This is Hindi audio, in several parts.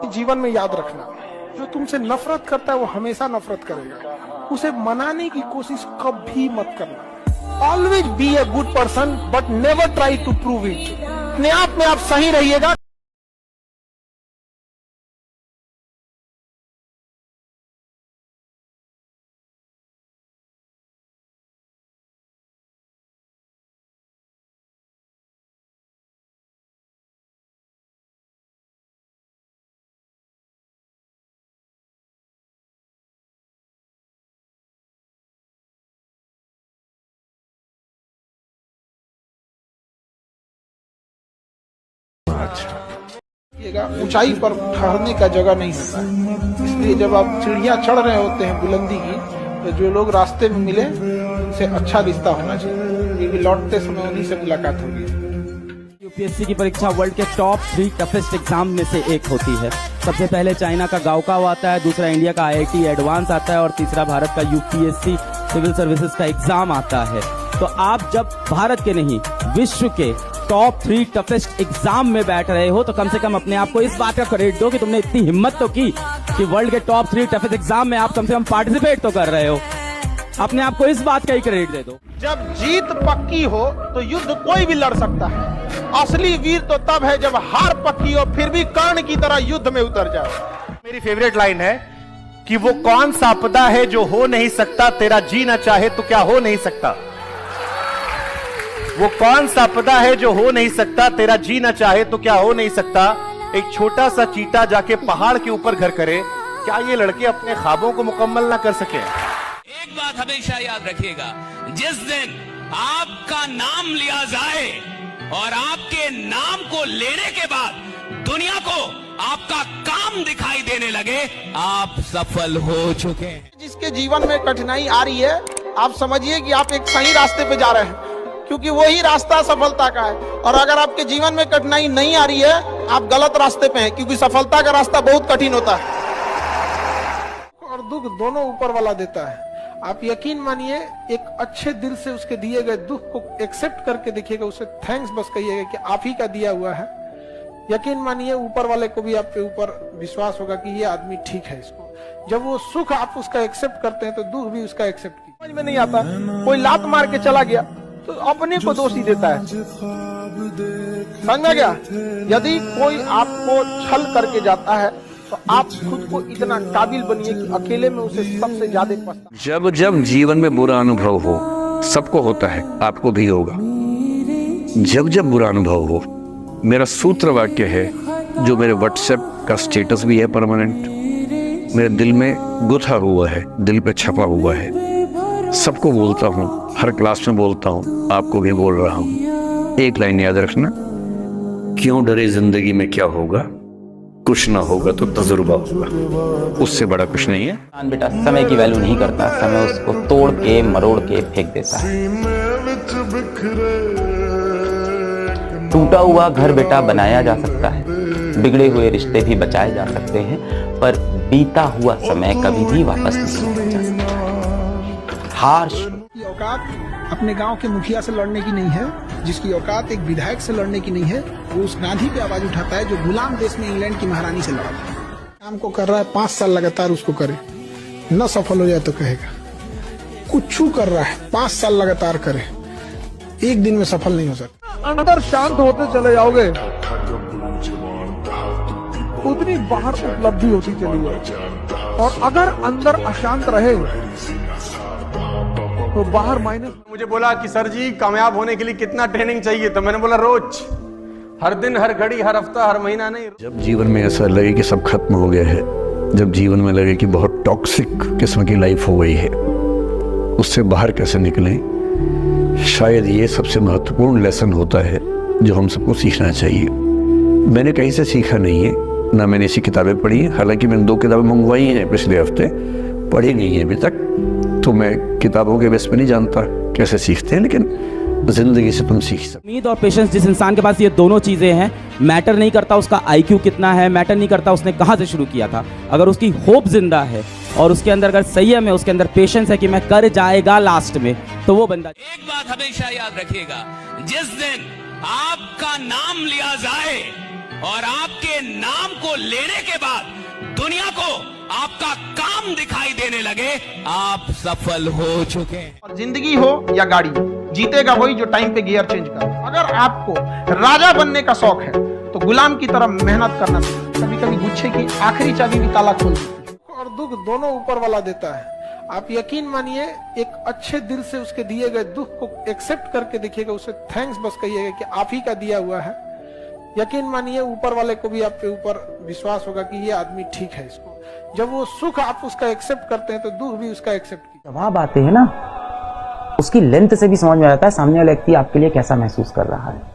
जीवन में याद रखना, जो तुमसे नफरत करता है वो हमेशा नफरत करेगा। उसे मनाने की कोशिश कभी मत करना। Always be a good person but never try to prove it. अपने आप में आप सही रहिएगा। ऊंचाई पर ठहरने का जगह नहीं होता है, इसलिए जब आप सीढ़ियां चढ़ रहे होते हैं बुलंदी की, तो जो लोग रास्ते में मिले उनसे अच्छा रिश्ता होना चाहिए, क्योंकि लौटते समय उन्हीं से मुलाकात होगी। यूपीएससी की परीक्षा वर्ल्ड के टॉप 3 टफेस्ट एग्जाम में से एक होती है। सबसे पहले चाइना का गाओकाव आता है, दूसरा इंडिया का IIT एडवांस आता है और तीसरा भारत का यूपीएससी सिविल सर्विसेज का एग्जाम आता है। तो आप जब भारत के नहीं विश्व के टॉप 3 टफेस्ट एग्जाम में बैठ रहे हो, तो कम से कम अपने आप को इस बात का क्रेडिट दो कि तुमने इतनी हिम्मत तो की कि वर्ल्ड के टॉप 3 टफेस्ट एग्जाम में आप कम से कम पार्टिसिपेट तो कर रहे हो। अपने आप को इस बात का ही क्रेडिट दे दो। जब जीत पक्की हो तो युद्ध कोई भी लड़ सकता है। असली वीर तो तब है जब हार पक्की हो फिर भी कर्ण की तरह युद्ध में उतर जाए। मेरी फेवरेट लाइन है कि वो कौन सा आपदा है जो हो नहीं सकता, तेरा जी ना चाहे तो क्या हो नहीं सकता। वो कौन सा आपदा है जो हो नहीं सकता, तेरा जी ना चाहे तो क्या हो नहीं सकता। एक छोटा सा चीता जाके पहाड़ के ऊपर घर करे, क्या ये लड़के अपने ख्वाबों को मुकम्मल ना कर सके। एक बात हमेशा याद रखिएगा, जिस दिन आपका नाम लिया जाए और आपके नाम को लेने के बाद दुनिया को आपका काम दिखाई देने लगे, आप सफल हो चुके हैं। जिसके जीवन में कठिनाई आ रही है, आप समझिए कि आप एक सही रास्ते पे जा रहे हैं, क्योंकि वही रास्ता सफलता का है। और अगर आपके जीवन में कठिनाई नहीं आ रही है, आप गलत रास्ते पे हैं, क्योंकि सफलता का रास्ता बहुत कठिन होता है। और दुख दोनों ऊपर वाला देता है। आप यकीन मानिए, एक अच्छे दिल से उसके दिए गए दुख को एक्सेप्ट करके देखिएगा, उसे थैंक्स बस कहिएगा कि आप ही का दिया हुआ है। यकीन मानिए, ऊपर वाले को भी आपके ऊपर विश्वास होगा कि ये आदमी ठीक है। इसको जब वो सुख आप उसका एक्सेप्ट करते हैं, तो दुख भी उसका एक्सेप्ट कीजिए। समझ में नहीं आता, कोई लात मार के चला गया तो अपने को दोषी देता है। समझ में गया? यदि कोई आपको छल करके जाता है, तो आप खुद को इतना काबिल बनिए कि अकेले में उसे सबसे ज्यादा पछताए। जब जब जीवन में बुरा अनुभव हो, सबको होता है, आपको भी होगा। जब जब बुरा अनुभव हो, मेरा सूत्र वाक्य है, जो मेरे व्हाट्सएप का स्टेटस भी है परमानेंट, मेरे दिल में गुथा हुआ है, दिल पे छपा हुआ है। सबको बोलता हूँ, हर क्लास में बोलता हूँ, आपको भी बोल रहा हूँ। एक लाइन याद रखना, क्यों डरे जिंदगी में क्या होगा, कुछ ना होगा तो तजुर्बा होगा, उससे बड़ा कुछ नहीं है। बेटा समय की वैल्यू नहीं करता, समय उसको तोड़ के मरोड़ के फेंक देता है। टूटा हुआ घर बेटा बनाया जा सकता है, बिगड़े हुए रिश्ते भी बचाए जा सकते हैं, पर बीता हुआ समय कभी भी वापस नहीं लिया जा सकता। हार की औकात अपने गांव के मुखिया से लड़ने की नहीं है, जिसकी औकात एक विधायक से लड़ने की नहीं है, वो उस गांधी पे आवाज उठाता है जो गुलाम देश में इंग्लैंड की महारानी से लड़ा था। काम को कर रहा है 5 साल लगातार, उसको करे, न सफल हो जाए तो कहेगा। कुछ कर रहा है 5 साल लगातार करे, एक दिन में सफल नहीं हो सकता। अंदर शांत होते चले जाओगे, उतनी बाहर उपलब्धि होती चली जाएगी। और अगर अंदर अशांत रहे तो बाहर मायने। मुझे बोला कि सर जी, कामयाब होने के लिए कितना ट्रेनिंग चाहिए, तो मैंने बोला रोज, हर दिन, हर घड़ी, हर हफ्ता, हर महीना नहीं। जब जीवन में ऐसा लगे कि सब खत्म हो गया है, जब जीवन में लगे कि बहुत टॉक्सिक किस्म की लाइफ हो गई है, उससे बाहर कैसे निकलें, शायद ये सबसे महत्वपूर्ण लेसन होता है जो हम सबको सीखना चाहिए। मैंने कहीं से सीखा नहीं है, ना मैंने ऐसी किताबें पढ़ी हैं। हालांकि मैंने 2 किताबें मंगवाई हैं पिछले हफ्ते, पढ़ी नहीं है अभी तक, तो मैं किताबों के बेस पे नहीं जानता कैसे सीखते हैं, लेकिन जिंदगी से तुम सीख सकते। उम्मीद और पेशेंस, जिस इंसान के पास ये दोनों चीजें हैं, मैटर नहीं करता उसका IQ कितना है, मैटर नहीं करता उसने कहां से शुरू किया था, अगर उसकी होप जिंदा है और उसके अंदर अगर संयम है, उसके अंदर पेशेंस है कि मैं कर जाएगा लास्ट में, तो वो बंदा। एक बात हमेशा याद रखिएगा, जिस दिन आपका नाम लिया जाए और आपके नाम को लेने के बाद दुनिया को आपका काम दिखाई देने लगे, आप सफल हो चुके हैं। और जिंदगी हो या गाड़ी, जीतेगा वही जो टाइम पे गियर चेंज कर। अगर आपको राजा बनने का शौक है तो गुलाम की तरह मेहनत करना चाहिए। कभी कभी गुच्छे की आखिरी चाबी भी ताला खोल देती है। और दुख दोनों ऊपर वाला देता है। आप यकीन मानिए, एक अच्छे दिल से उसके दिए गए दुख को एक्सेप्ट करके देखिएगा, उसे थैंक्स बस कहिएगा कि आप ही का दिया हुआ है। यकीन मानिए, ऊपर वाले को भी आपके ऊपर विश्वास होगा कि ये आदमी ठीक है। इसको जब वो सुख आप उसका एक्सेप्ट करते हैं तो दुख भी उसका एक्सेप्ट कीजिए। जवाब आते हैं ना, उसकी लेंथ से भी समझ में आता है सामने वाला व्यक्ति आपके लिए कैसा महसूस कर रहा है।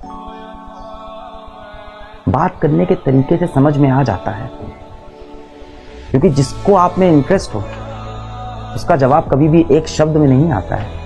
बात करने के तरीके से समझ में आ जाता है, क्योंकि जिसको आप में इंटरेस्ट हो उसका जवाब कभी भी एक शब्द में नहीं आता है।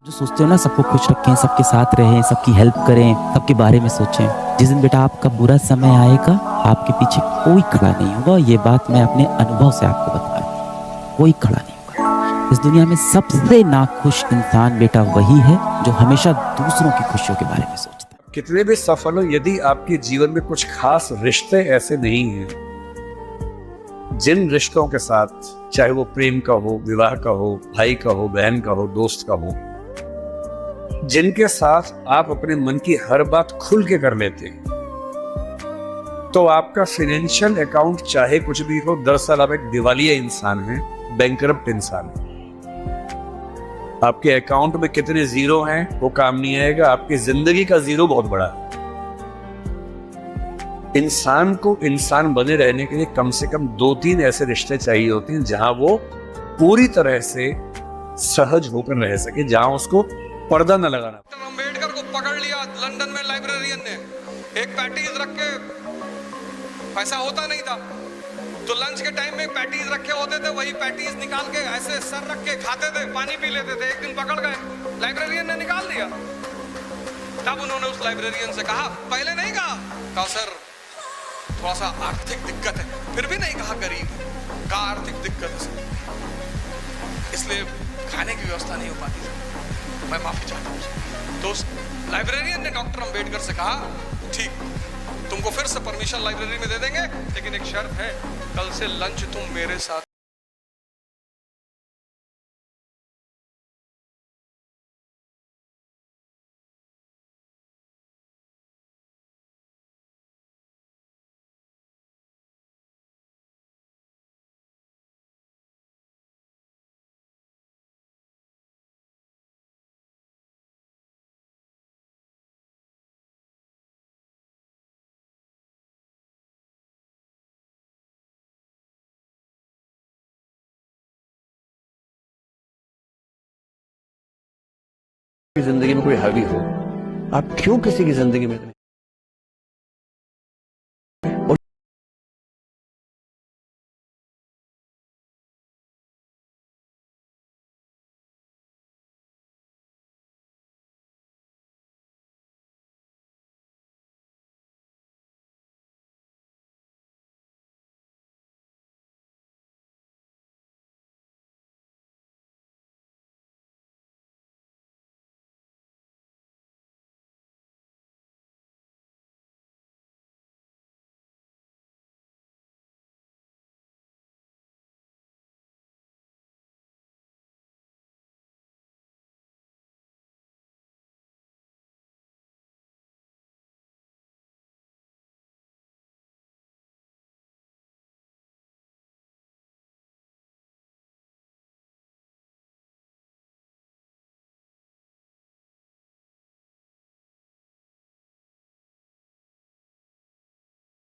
जो सोचते हो ना सबको खुश रखें, सबके साथ रहें, सबकी हेल्प करें, सबके बारे में सोचें, जिस दिन बेटा आपका बुरा समय आएगा आपके पीछे कोई खड़ा नहीं होगा। ये बात मैं अपने अनुभव से आपको बता रहा हूँ, कोई खड़ा नहीं होगा। इस दुनिया में सबसे नाखुश इंसान बेटा वही है जो हमेशा दूसरों की खुशियों के बारे में सोचता है। कितने भी सफल हो, यदि आपके जीवन में कुछ खास रिश्ते ऐसे नहीं हैं, जिन रिश्तों के साथ, चाहे वो प्रेम का हो, विवाह का हो, भाई का हो, बहन का हो, दोस्त का हो, जिनके साथ आप अपने मन की हर बात खुल के कर लेते हैं, तो आपका फाइनेंशियल अकाउंट चाहे कुछ भी हो, दरअसल आप एक दिवालिया इंसान हैं, बैंकरप्ट इंसान हैं। आपके अकाउंट में कितने जीरो हैं वो काम नहीं आएगा, आपकी जिंदगी का जीरो बहुत बड़ा है। इंसान को इंसान बने रहने के लिए कम से कम 2-3 ऐसे रिश्ते चाहिए होते हैं जहां वो पूरी तरह से सहज होकर रह सके, जहां उसको पर्दा न लगाना। अम्बेडकर को पकड़ लिया लंदन में लाइब्रेरियन ने, एक पैटीज रख के, पैसा होता नहीं था तो लंच के टाइम में पैटीज रखे होते थे, वही पैटीज निकाल के ऐसे सर रख के खाते थे, पानी पी लेते थे। एक दिन पकड़ गए, लाइब्रेरियन ने निकाल दिया। तब उन्होंने उस लाइब्रेरियन से कहा, पहले नहीं कहा सर थोड़ा सा आर्थिक दिक्कत है, फिर भी नहीं कहा गरीब का आर्थिक दिक्कत है सर, इसलिए खाने की व्यवस्था नहीं हो पाती सर, मैं माफी चाहता हूँ। तो उस लाइब्रेरियन ने डॉक्टर अंबेडकर से कहा, ठीक, तुमको फिर से परमिशन लाइब्रेरी में दे देंगे, लेकिन एक शर्त है, कल से लंच तुम मेरे साथ जिंदगी में कोई हावी हो, आप क्यों किसी की जिंदगी में